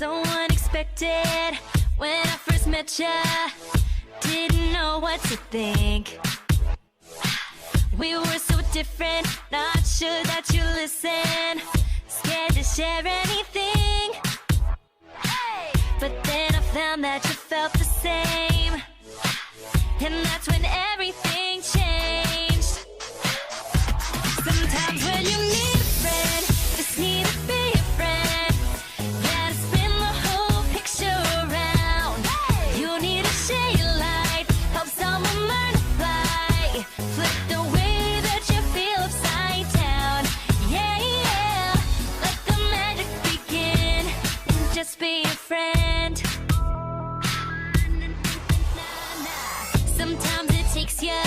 so unexpected. When I first met ya, didn't know what to think. We were so different, not sure that you listen. Scared to share anything. But then I found that you felt the same. And that's when everything changed. Sometimes when you need a friend, just need to be a friend. Gotta spin the whole picture around. You need to share your light, help someone learn to fly. Flip the way that you feel upside down. Yeah, yeah, let the magic begin. And just be a friend. Sometimes it takes you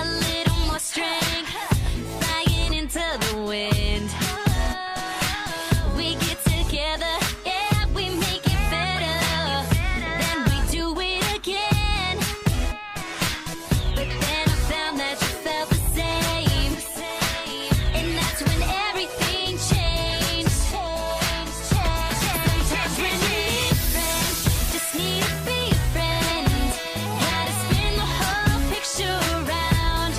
a little more strength, flying into the wind. We get together, yeah, we make it better. Then we do it again. But then I found that you felt the same. And that's when everything changed. Sometimes when you need a friend, just need to be a friend. Gotta spin the whole picture around.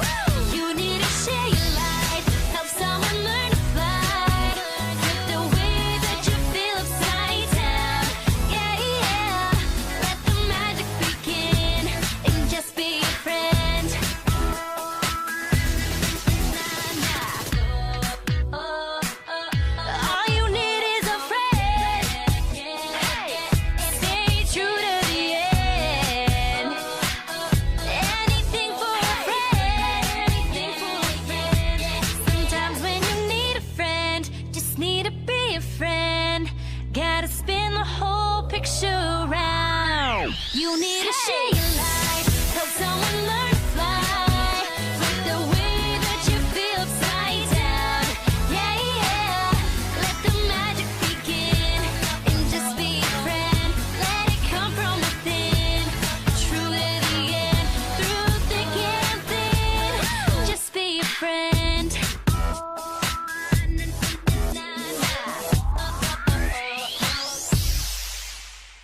You need to share your light, help someone learn to fly. Flip the way that you feel upside down. Yeah, yeah, let the magic begin. And just be a friend. All you need is a friend. Stay true to the end. Anything for a friend. Sometimes when you need a friend, just need to be a friend. Gotta spin the whole picture around. You need to share your life, help someone